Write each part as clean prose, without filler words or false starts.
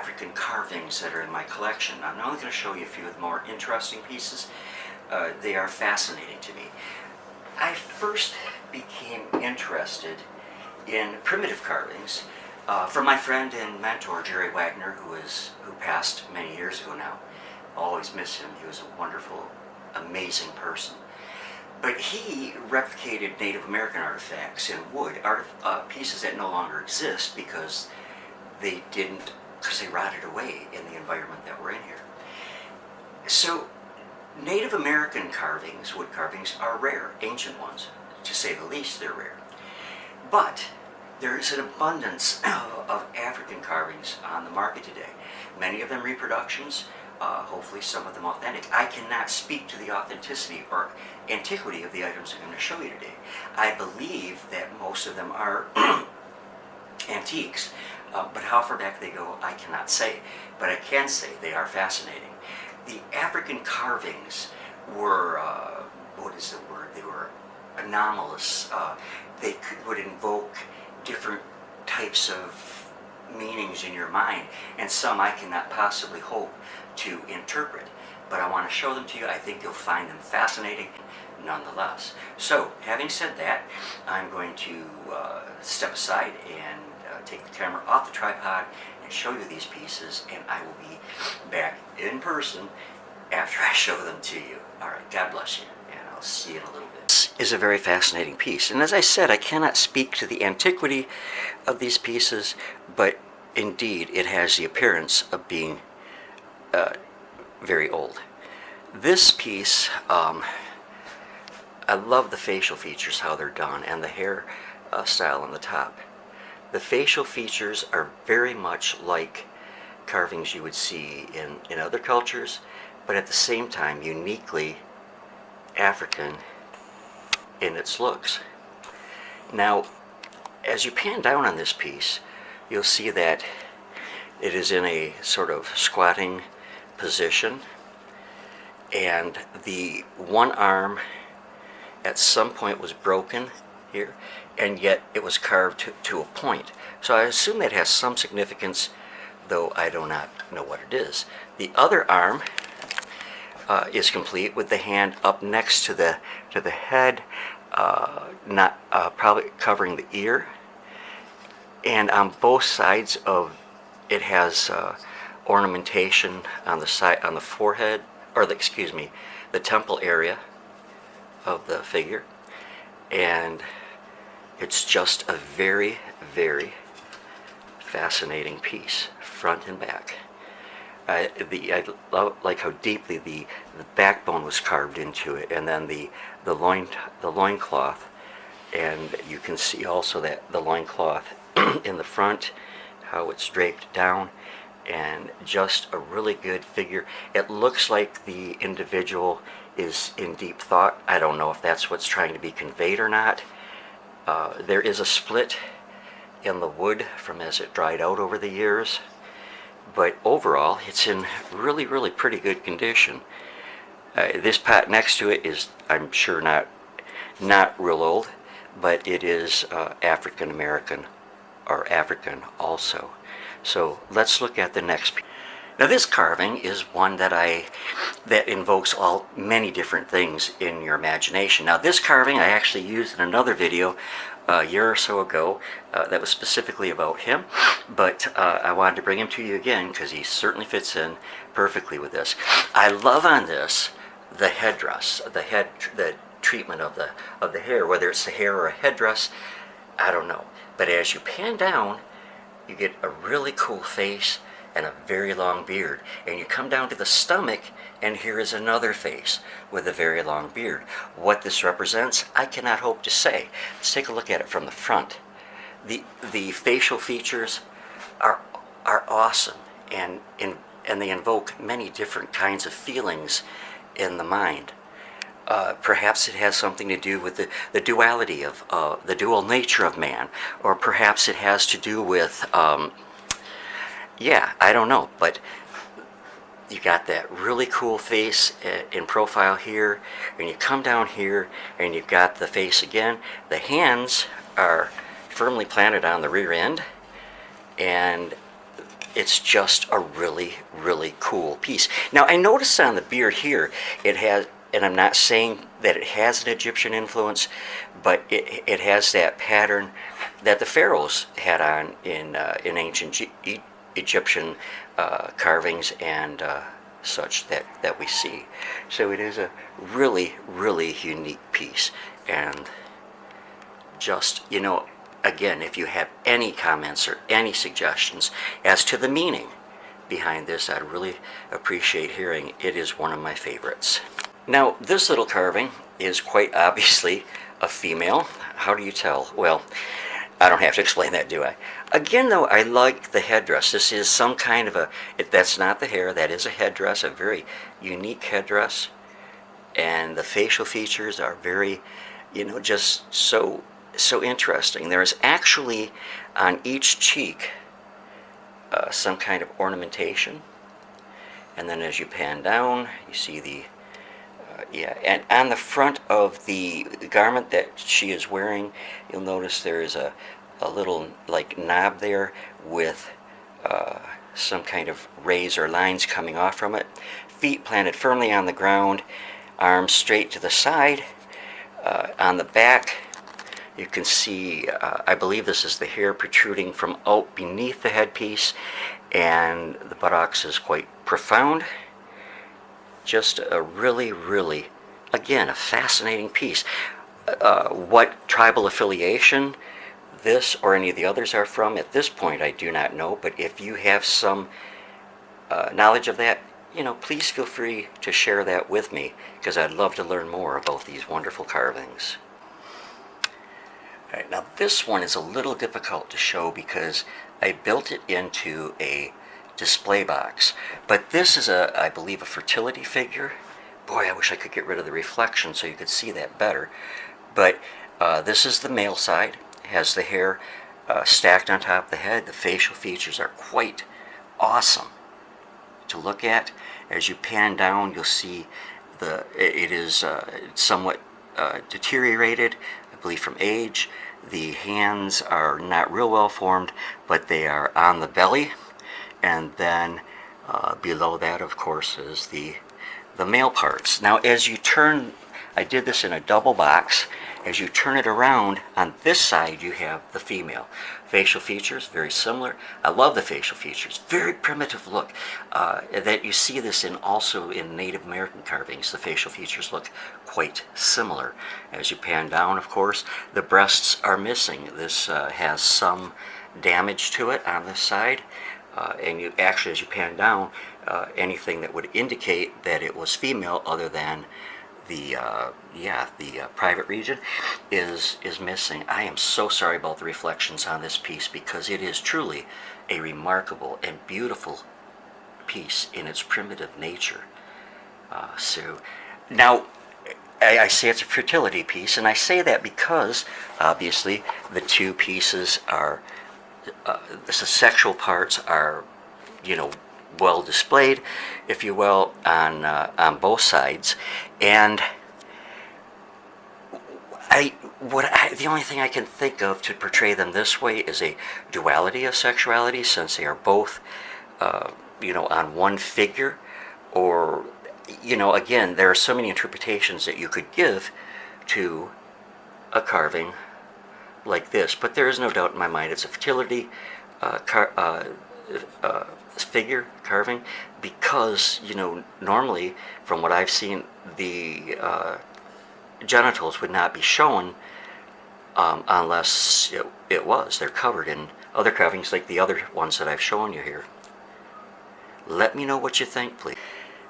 African carvings that are in my collection. I'm only going to show you a few of the more interesting pieces. They are fascinating to me. I first became interested in primitive carvings from my friend and mentor Jerry Wagner, who passed many years ago now. I always miss him. He was a wonderful, amazing person. But he replicated Native American artifacts in wood, pieces that no longer exist because they rotted away in the environment that we're in here. So Native American carvings, wood carvings, are rare, ancient ones, to say the least. They're rare. But there is an abundance of African carvings on the market today. Many of them reproductions, hopefully some of them authentic. I cannot speak to the authenticity or antiquity of the items I'm going to show you today. I believe that most of them are antiques, but how far back they go, I cannot say. But I can say they are fascinating. The African carvings were, what is the word? They were anomalous. They would invoke different types of meanings in your mind, and some I cannot possibly hope to interpret. But I want to show them to you. I think you'll find them fascinating nonetheless. So, having said that, I'm going to step aside and take the camera off the tripod and show you these pieces, and I will be back in person after I show them to you. Alright, God bless you, and I'll see you in a little bit. This is a very fascinating piece, and as I said, I cannot speak to the antiquity of these pieces, but indeed it has the appearance of being very old. This piece, I love the facial features, how they're done, and the hair style on the top. The facial features are very much like carvings you would see in other cultures, but at the same time uniquely African in its looks. Now, as you pan down on this piece, you'll see that it is in a sort of squatting position, and the one arm at some point was broken here, and yet it was carved to a point. So I assume that has some significance, though I do not know what it is. The other arm is complete with the hand up next to the head, not probably covering the ear, and on both sides of it has ornamentation on the side, on the forehead, or the temple area of the figure, and it's just a very, very fascinating piece, front and back. I like how deeply the backbone was carved into it, and then the loincloth, and you can see also that the loincloth in the front, how it's draped down, and just a really good figure. It looks like the individual is in deep thought. I don't know if that's what's trying to be conveyed or not. There is a split in the wood from as it dried out over the years, but overall it's in really, really pretty good condition. This pot next to it is, I'm sure, not real old, but it is African American or African also. So let's look at the next piece. Now this carving is one that invokes many different things in your imagination. Now this carving I actually used in another video a year or so ago that was specifically about him, but I wanted to bring him to you again because he certainly fits in perfectly with this. I love on this the headdress, the treatment of the hair, whether it's the hair or a headdress, I don't know. But as you pan down, you get a really cool face and a very long beard. And you come down to the stomach, and here is another face with a very long beard. What this represents, I cannot hope to say. Let's take a look at it from the front. The facial features are awesome, and they invoke many different kinds of feelings in the mind. Perhaps it has something to do with the duality of the dual nature of man, or perhaps it has to do with yeah, I don't know, but you got that really cool face in profile here, and you come down here and you've got the face again. The hands are firmly planted on the rear end, and it's just a really, really cool piece. Now, I noticed on the beard here, it has, and I'm not saying that it has an Egyptian influence, but it has that pattern that the pharaohs had on in ancient Egyptian carvings and such that we see. So it is a really, really unique piece. And just, again, if you have any comments or any suggestions as to the meaning behind this, I'd really appreciate hearing. It is one of my favorites. Now, this little carving is quite obviously a female. How do you tell? Well, I don't have to explain that, do I? Again, though, I like the headdress. This is some kind of that's not the hair, that is a headdress, a very unique headdress. And the facial features are very, just so interesting. There is actually on each cheek some kind of ornamentation. And then as you pan down, you see the, and on the front of the garment that she is wearing, you'll notice there is a little like knob there with some kind of rays or lines coming off from it. Feet planted firmly on the ground, arms straight to the side. On the back, you can see, I believe this is the hair protruding from out beneath the headpiece, and the buttocks is quite profound. Just a really, really, again, a fascinating piece. What tribal affiliation this or any of the others are from, at this point, I do not know, but if you have some knowledge of that, please feel free to share that with me, because I'd love to learn more about these wonderful carvings. All right, now this one is a little difficult to show because I built it into a display box, but this is I believe a fertility figure. Boy, I wish I could get rid of the reflection so you could see that better. But this is the male side. It has the hair stacked on top of the head. The facial features are quite awesome to look at. As you pan down, you'll see it is somewhat deteriorated, I believe from age. The hands are not real well formed, but they are on the belly. And then below that, of course, is the male parts. Now, as you turn, I did this in a double box. As you turn it around, on this side you have the female. Facial features, very similar. I love the facial features. Very primitive look. That you see this also in Native American carvings. The facial features look quite similar. As you pan down, of course, the breasts are missing. This has some damage to it on this side. And you actually, as you pan down, anything that would indicate that it was female other than the private region is missing. I am so sorry about the reflections on this piece, because it is truly a remarkable and beautiful piece in its primitive nature. So now I say it's a fertility piece, and I say that because obviously the two pieces are the sexual parts are, well displayed, if you will, on both sides. And the only thing I can think of to portray them this way is a duality of sexuality, since they are both, on one figure. Or, again, there are so many interpretations that you could give to a carving like this, but there is no doubt in my mind it's a fertility figure carving, because normally, from what I've seen, the genitals would not be shown unless they're covered in other carvings like the other ones that I've shown you here. Let me know what you think, please.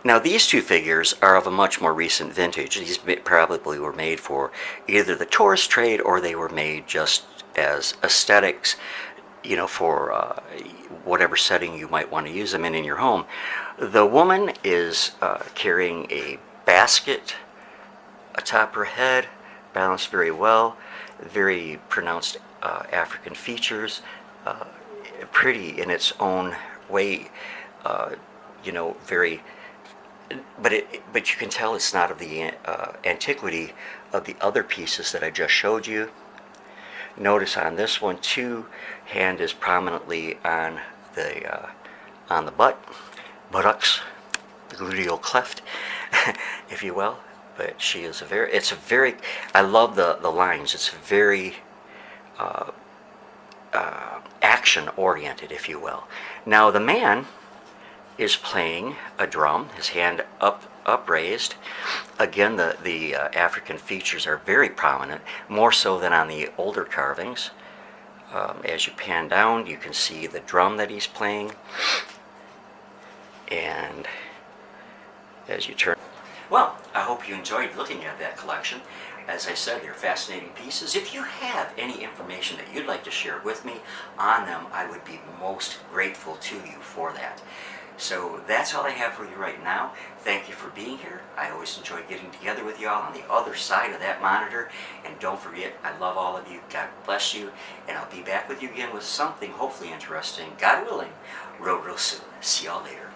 Now, these two figures are of a much more recent vintage. These probably were made for either the tourist trade, or they were made just as aesthetics, for whatever setting you might want to use them in your home. The woman is carrying a basket atop her head, balanced very well, very pronounced African features, pretty in its own way, very. But you can tell it's not of the antiquity of the other pieces that I just showed you. Notice on this one too, hand is prominently on the on the buttocks, the gluteal cleft, if you will. But she is I love the lines. It's very action oriented, if you will. Now the man is playing a drum, his hand upraised. Again, the African features are very prominent, more so than on the older carvings. As you pan down, you can see the drum that he's playing, and as you turn. Well, I hope you enjoyed looking at that collection. As I said, they're fascinating pieces. If you have any information that you'd like to share with me on them, I would be most grateful to you for that. So that's all I have for you right now. Thank you for being here. I always enjoy getting together with you all on the other side of that monitor. And don't forget, I love all of you. God bless you. And I'll be back with you again with something hopefully interesting, God willing, real soon. See y'all later.